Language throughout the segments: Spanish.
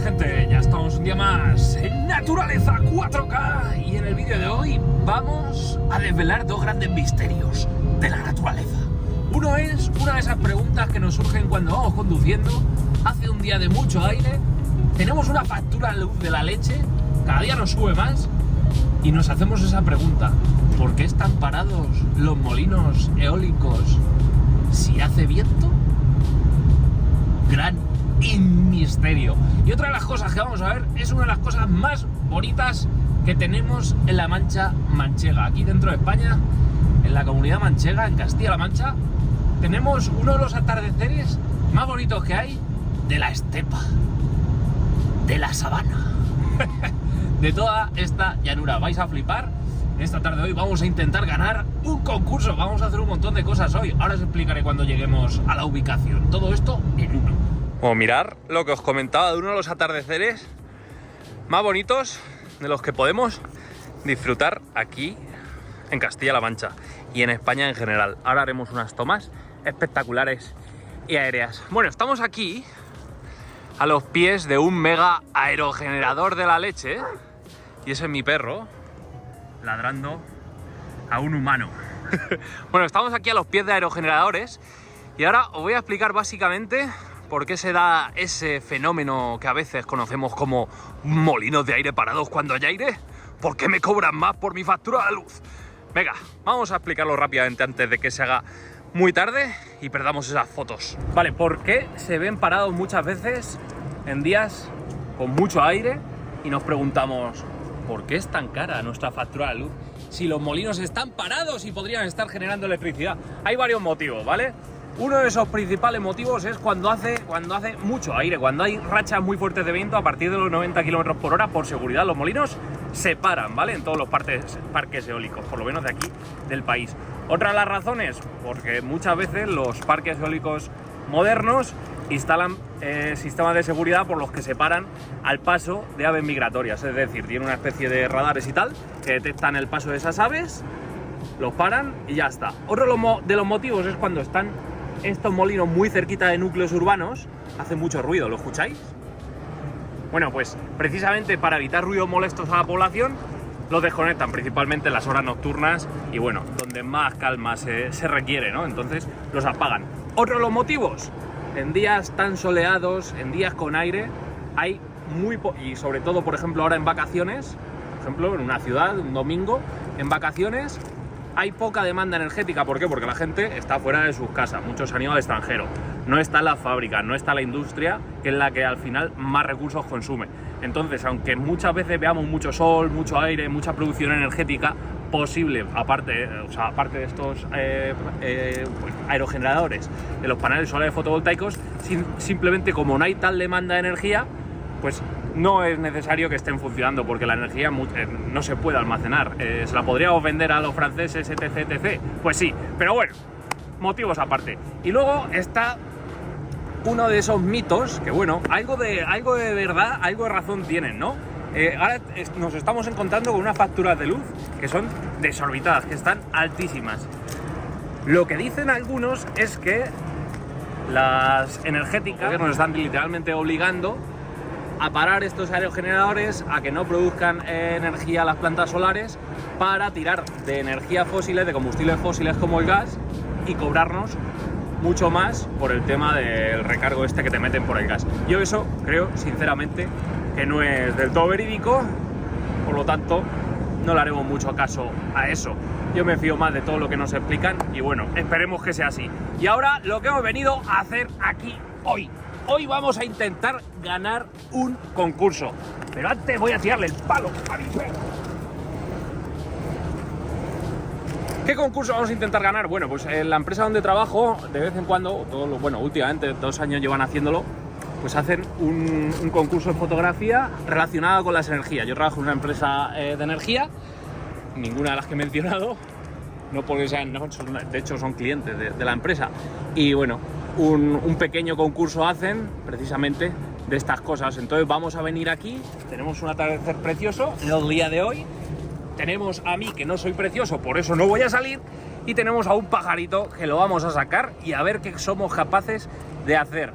gente, ya estamos un día más en Naturaleza 4K y en el vídeo de hoy vamos a desvelar dos grandes misterios de la naturaleza. Uno es una de esas preguntas que nos surgen cuando vamos conduciendo, hace un día de mucho aire, tenemos una factura de luz de la leche, cada día nos sube más y nos hacemos esa pregunta: ¿por qué están parados los molinos eólicos si hace viento? Gran misterio. Y otra de las cosas que vamos a ver es una de las cosas más bonitas que tenemos en la Mancha Manchega. Aquí dentro de España, en la comunidad manchega, en Castilla-La Mancha, tenemos uno de los atardeceres más bonitos que hay de la estepa, de la sabana, de toda esta llanura. Vais a flipar. Esta tarde de hoy vamos a intentar ganar un concurso. Vamos a hacer un montón de cosas hoy. Ahora os explicaré cuando lleguemos a la ubicación. Todo esto en uno. Como mirar lo que os comentaba de uno de los atardeceres más bonitos de los que podemos disfrutar aquí en Castilla-La Mancha y en España en general. Ahora haremos unas tomas espectaculares y aéreas. Bueno, estamos aquí a los pies de un mega aerogenerador de la leche y ese es mi perro ladrando a un humano. Bueno, estamos aquí a los pies de aerogeneradores y ahora os voy a explicar básicamente por qué se da ese fenómeno que a veces conocemos como molinos de aire parados cuando hay aire. ¿Por qué me cobran más por mi factura de luz? Venga, vamos a explicarlo rápidamente antes de que se haga muy tarde y perdamos esas fotos. Vale, ¿por qué se ven parados muchas veces en días con mucho aire? Y nos preguntamos, ¿por qué es tan cara nuestra factura de luz si los molinos están parados y podrían estar generando electricidad? Hay varios motivos, ¿vale? Uno de esos principales motivos es cuando hace mucho aire, cuando hay rachas muy fuertes de viento a partir de los 90 km por hora. Por seguridad, los molinos se paran, ¿vale? En todos los parques eólicos, por lo menos de aquí del país. Otra de las razones, porque muchas veces los parques eólicos modernos instalan sistemas de seguridad por los que separan al paso de aves migratorias. Es decir, tienen una especie de radares y tal que detectan el paso de esas aves, los paran y ya está. Otro de los motivos es cuando están estos molinos muy cerquita de núcleos urbanos, hace mucho ruido, ¿lo escucháis? Bueno, pues precisamente para evitar ruidos molestos a la población, los desconectan principalmente en las horas nocturnas y bueno, donde más calma se requiere, ¿no? Entonces los apagan. Otro de los motivos, en días tan soleados, en días con aire, hay y sobre todo, por ejemplo, ahora en vacaciones, por ejemplo, en una ciudad, un domingo, en vacaciones, hay poca demanda energética. ¿Por qué? Porque la gente está fuera de sus casas, muchos han ido al extranjero, no está la fábrica, no está la industria, que es la que al final más recursos consume. Entonces, aunque muchas veces veamos mucho sol, mucho aire, mucha producción energética posible, aparte de estos aerogeneradores, de los paneles solares fotovoltaicos, simplemente como no hay tal demanda de energía, pues no es necesario que estén funcionando, porque la energía no se puede almacenar. ¿Se la podríamos vender a los franceses, etc? Pues sí, pero bueno, motivos aparte. Y luego está uno de esos mitos que, bueno, algo de verdad, algo de razón tienen, ¿no? Ahora nos estamos encontrando con unas facturas de luz que son desorbitadas, que están altísimas. Lo que dicen algunos es que las energéticas nos están literalmente obligando a parar estos aerogeneradores, a que no produzcan energía las plantas solares, para tirar de energías fósiles, de combustibles fósiles como el gas, y cobrarnos mucho más por el tema del recargo este que te meten por el gas. Yo eso creo sinceramente que no es del todo verídico, por lo tanto no le haremos mucho caso a eso. Yo me fío más de todo lo que nos explican y bueno, esperemos que sea así. Y ahora lo que hemos venido a hacer aquí hoy. Hoy vamos a intentar ganar un concurso, pero antes voy a tirarle el palo a mi perro. ¿Qué concurso vamos a intentar ganar? Bueno, pues en la empresa donde trabajo, de vez en cuando, últimamente 2 años llevan haciéndolo, pues hacen un concurso de fotografía relacionado con las energías. Yo trabajo en una empresa de energía, ninguna de las que he mencionado, no porque sean, no, de hecho son clientes de la empresa, y bueno, un pequeño concurso hacen precisamente de estas cosas. Entonces vamos a venir aquí, tenemos un atardecer precioso el día de hoy, tenemos a mí que no soy precioso, por eso no voy a salir, y tenemos a un pajarito que lo vamos a sacar y a ver qué somos capaces de hacer.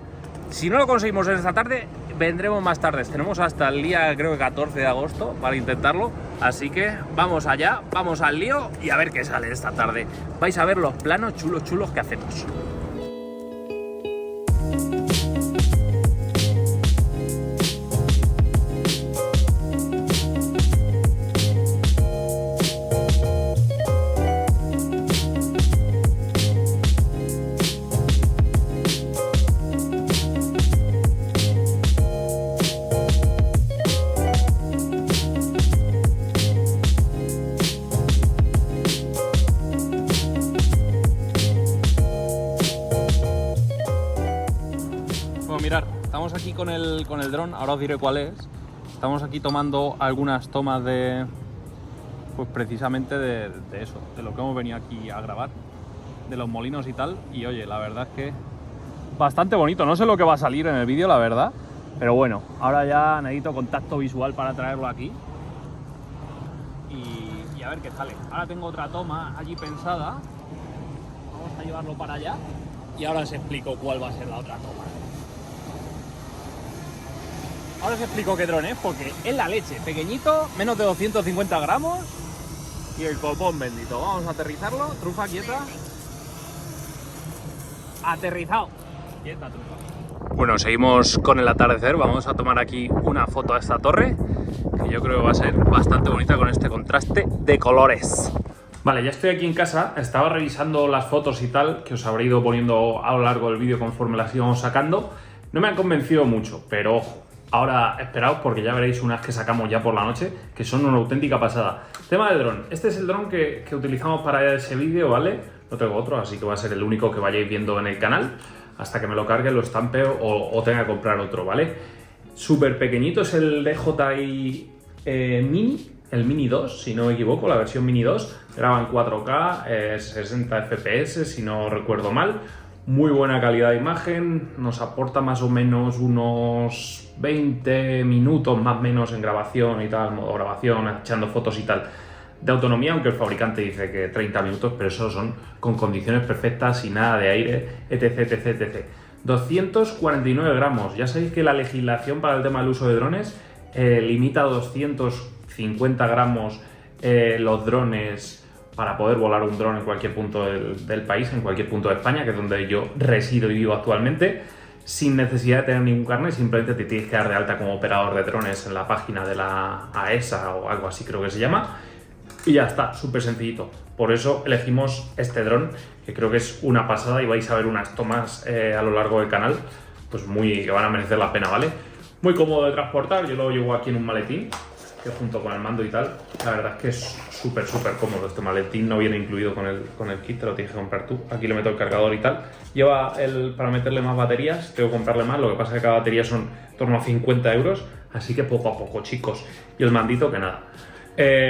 Si no lo conseguimos en esta tarde, vendremos más tarde. Tenemos hasta el día, creo que 14 de agosto para intentarlo. Así que vamos allá, vamos al lío y a ver qué sale esta tarde. Vais a ver los planos chulos que hacemos. Mirad, estamos aquí con el dron, ahora os diré cuál es. Estamos aquí tomando algunas tomas de, pues precisamente de eso, de lo que hemos venido aquí a grabar, de los molinos y tal. Y oye, la verdad es que bastante bonito. No sé lo que va a salir en el vídeo, la verdad, pero bueno, ahora ya necesito contacto visual para traerlo aquí y a ver qué sale. Ahora tengo otra toma allí pensada, vamos a llevarlo para allá y ahora os explico cuál va a ser la otra toma. Ahora os explico qué dron es, porque es la leche, pequeñito, menos de 250 gramos y el copón bendito. Vamos a aterrizarlo, trufa quieta. Aterrizado. Quieta, trufa. Bueno, seguimos con el atardecer, vamos a tomar aquí una foto a esta torre, que yo creo que va a ser bastante bonita con este contraste de colores. Vale, ya estoy aquí en casa, estaba revisando las fotos y tal, que os habré ido poniendo a lo largo del vídeo conforme las íbamos sacando. No me han convencido mucho, pero ojo. Ahora esperaos porque ya veréis unas que sacamos ya por la noche, que son una auténtica pasada. Tema del dron. Este es el dron que utilizamos para ese vídeo, ¿vale? No tengo otro, así que va a ser el único que vayáis viendo en el canal. Hasta que me lo cargue, lo estampeo o tenga que comprar otro, ¿vale? Súper pequeñito, es el DJI Mini, el Mini 2, si no me equivoco, la versión Mini 2. Graba en 4K, 60 FPS, si no recuerdo mal. Muy buena calidad de imagen, nos aporta más o menos unos 20 minutos más o menos en grabación y tal, modo grabación, echando fotos y tal, de autonomía, aunque el fabricante dice que 30 minutos, pero eso son con condiciones perfectas y nada de aire, etc. 249 gramos, ya sabéis que la legislación para el tema del uso de drones limita a 250 gramos los drones para poder volar un dron en cualquier punto del país, en cualquier punto de España, que es donde yo resido y vivo actualmente, sin necesidad de tener ningún carnet, simplemente te tienes que dar de alta como operador de drones en la página de la AESA o algo así creo que se llama, y ya está, súper sencillito. Por eso elegimos este dron, que creo que es una pasada y vais a ver unas tomas a lo largo del canal, pues que van a merecer la pena, ¿vale? Muy cómodo de transportar, yo lo llevo aquí en un maletín, que junto con el mando y tal, la verdad es que es súper cómodo. Este maletín no viene incluido con el kit, te lo tienes que comprar tú. Aquí le meto el cargador y tal. Lleva para meterle más baterías, tengo que comprarle más, lo que pasa es que cada batería son en torno a 50 euros, así que poco a poco, chicos. Y el mandito que nada.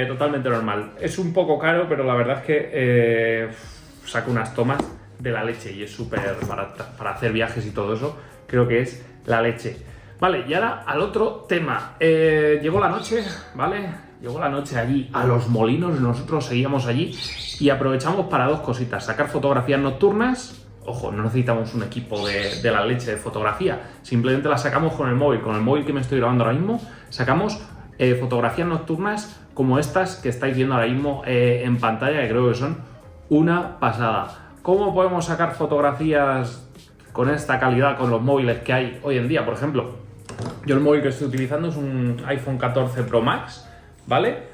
Totalmente normal. Es un poco caro, pero la verdad es que saca unas tomas de la leche y es súper para hacer viajes y todo eso, creo que es la leche. Vale, y ahora al otro tema. Llegó la noche, ¿vale? Llegó la noche allí a Los Molinos, nosotros seguíamos allí y aprovechamos para dos cositas. Sacar fotografías nocturnas. Ojo, no necesitamos un equipo de la leche de fotografía. Simplemente las sacamos con el móvil. Con el móvil que me estoy grabando ahora mismo, sacamos fotografías nocturnas como estas que estáis viendo ahora mismo en pantalla, que creo que son una pasada. ¿Cómo podemos sacar fotografías con esta calidad con los móviles que hay hoy en día? Por ejemplo, yo el móvil que estoy utilizando es un iPhone 14 Pro Max, ¿vale?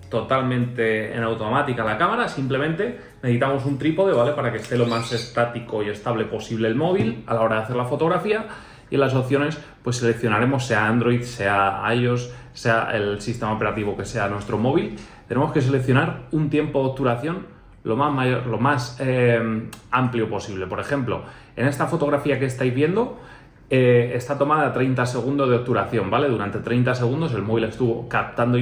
Totalmente en automática la cámara, simplemente necesitamos un trípode, ¿vale? Para que esté lo más estático y estable posible el móvil a la hora de hacer la fotografía. Y en las opciones pues seleccionaremos sea Android, sea iOS, sea el sistema operativo que sea nuestro móvil. Tenemos que seleccionar un tiempo de obturación lo más amplio posible. Por ejemplo, en esta fotografía que estáis viendo está tomada a 30 segundos de obturación, ¿vale? Durante 30 segundos el móvil estuvo captando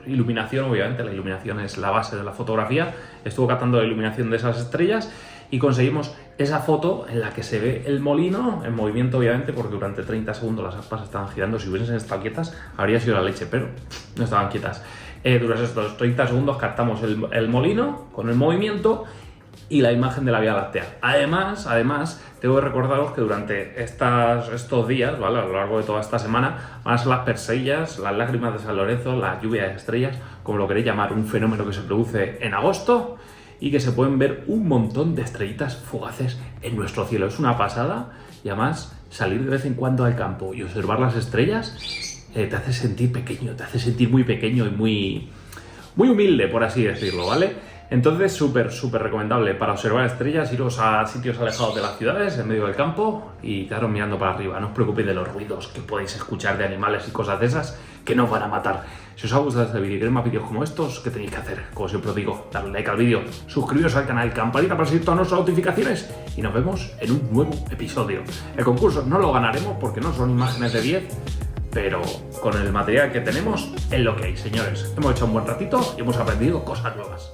iluminación, obviamente la iluminación es la base de la fotografía, estuvo captando la iluminación de esas estrellas y conseguimos esa foto en la que se ve el molino en movimiento, obviamente, porque durante 30 segundos las aspas estaban girando. Si hubiesen estado quietas habría sido la leche, pero no estaban quietas. Durante estos 30 segundos captamos el molino con el movimiento y la imagen de la Vía Láctea. Además, tengo que recordaros que durante estos días, ¿vale? A lo largo de toda esta semana, van a ser las Persellas, las lágrimas de San Lorenzo, la lluvia de estrellas, como lo queréis llamar, un fenómeno que se produce en agosto y que se pueden ver un montón de estrellitas fugaces en nuestro cielo. Es una pasada y además salir de vez en cuando al campo y observar las estrellas te hace sentir pequeño, te hace sentir muy pequeño y muy humilde, por así decirlo, ¿vale? Entonces, súper recomendable para observar estrellas, iros a sitios alejados de las ciudades, en medio del campo, y quedaros mirando para arriba. No os preocupéis de los ruidos que podéis escuchar de animales y cosas de esas que no os van a matar. Si os ha gustado este vídeo y queréis más vídeos como estos, ¿qué tenéis que hacer? Como siempre os digo, darle like al vídeo, suscribiros al canal, campanita para seguir todas nuestras notificaciones, y nos vemos en un nuevo episodio. El concurso no lo ganaremos porque no son imágenes de 10, pero con el material que tenemos es lo que hay, señores. Hemos hecho un buen ratito y hemos aprendido cosas nuevas.